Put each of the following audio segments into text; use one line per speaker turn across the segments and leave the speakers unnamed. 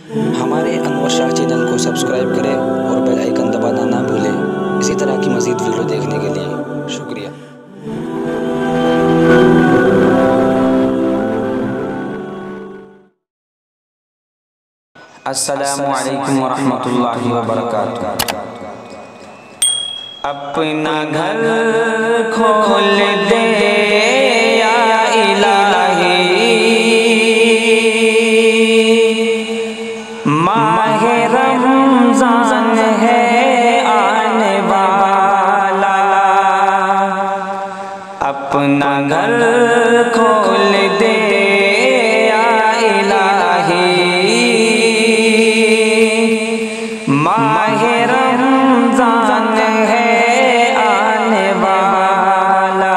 हमारे अनवर शाह चैनल को सब्सक्राइब करें और बेल आइकन दबाना ना भूलें। इसी तरह की मज़ीद वीडियो देखने के लिए शुक्रिया।
अस्सलामु अलैकुम वरहमतुल्लाहि वबरकातुहू। अपना घर खोल दे या इलाही, माह रमज़ान है आने वाला। अपना घर खोल दे या इलाही, माह रमज़ान है आने वाला।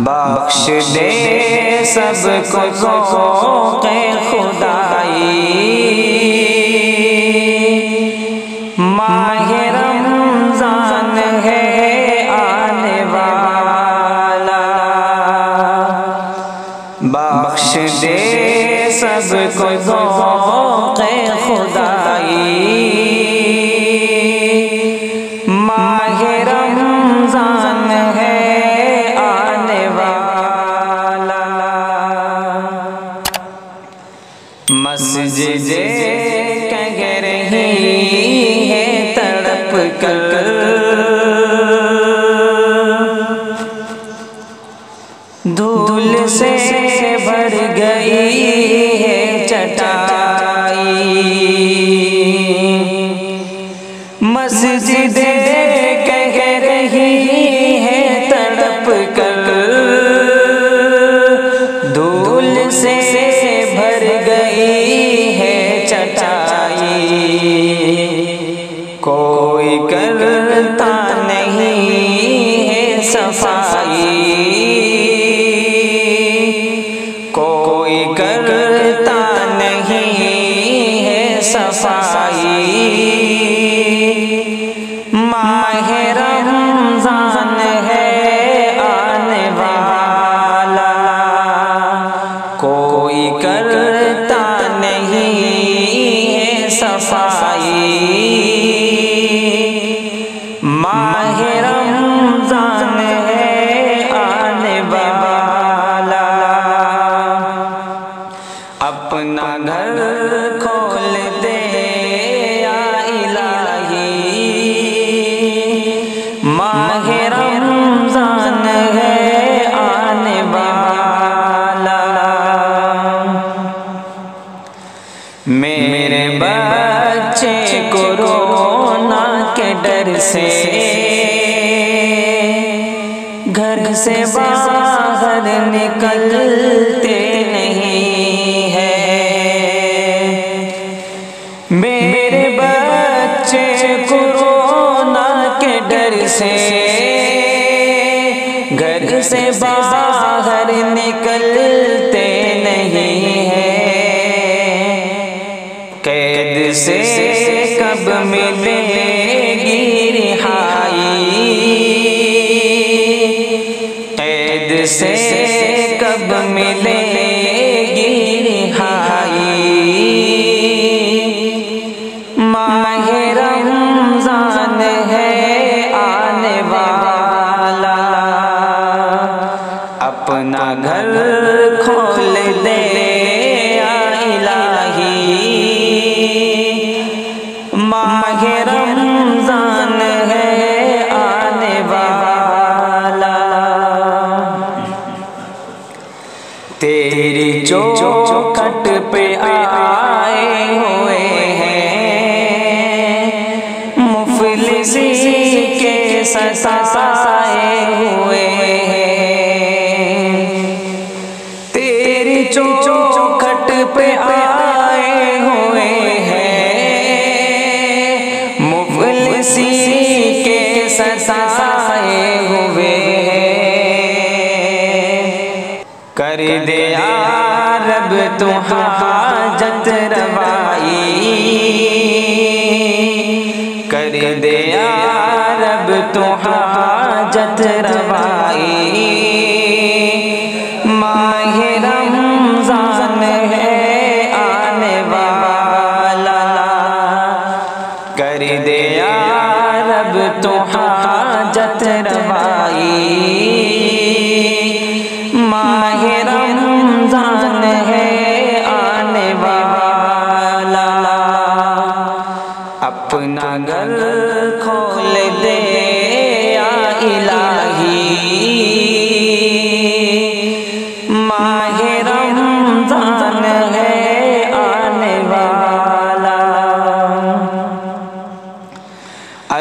बख्श दे सबको ज़ौक़े खुदाई, माह रमज़ान है आने वाला। बख्श दे सबको ज़ौक़े खुदाई, माह रमज़ान है आने वाला। मस्जिदे कह रही है तड़प कर, धूल से भर गई है चटाई। मस्जिदे कह रही है तड़प कर, धूल से भर गई है चटाई। कोई करता नहीं है सफाई, कोई करता नहीं है सफाई। माह रमज़ान है आने वाला, कोई करता नहीं है सफाई। माह रमज़ान है आने वाला। अपना घर खोल दे या इलाही, माह रमज़ान है आने वाला। मेरे बच्चे कोरोना के डर से घर से बाहर निकलते नहीं है। मेरे बच्चे कोरोना के डर से घर से बाहर निकलते नहीं है। कैद से कब मिलेगी रिहाई, कैद से कब मिलेगी रिहाई। माह रमज़ान है आने वाला। अपना घर खोल दे या इलाही, माह रमज़ान है आने वाला। तेरी चौखट पे आए हुए हैं मुफलिसी के सताए हुए हैं। तेरी चौखट पे आए हुए हैं मुफलिसी के सताए हुए हैं। कर दे या रब तू हाजत रवाई, कर दे या रब तू हाजत रवाई। माह रमज़ान है आने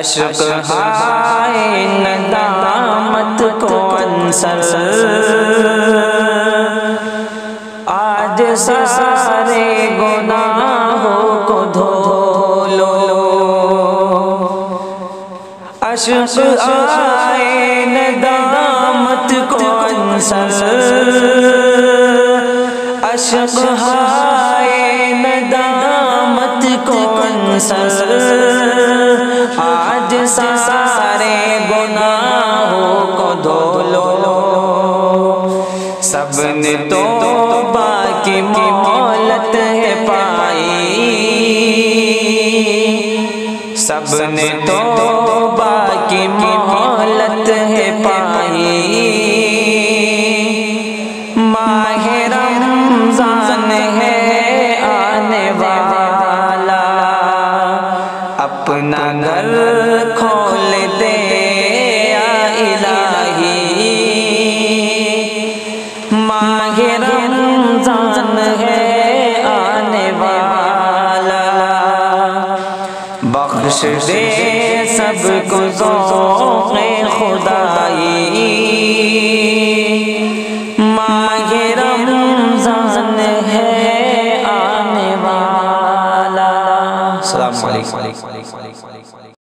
अश्क हाय नदामत को अंसर, आज सारे गुनाहों को धो लो। अश्क आए नदामत को अंसर, अश्क हाय नदामत को अंसर, आज सारे गुनाहों को धो लो। सबने तौबा की मोहलत है पाई, सबने तौबा की मोहलत है पाई। माह रमज़ान है आने वाला, अपना घर खोल दे या इलाही। माह रमज़ान है आने वाला, बख्श दे सबको ज़ौक़े खुदाई। माह रमज़ान है आने वाला। अस्सलामु अलैकुम।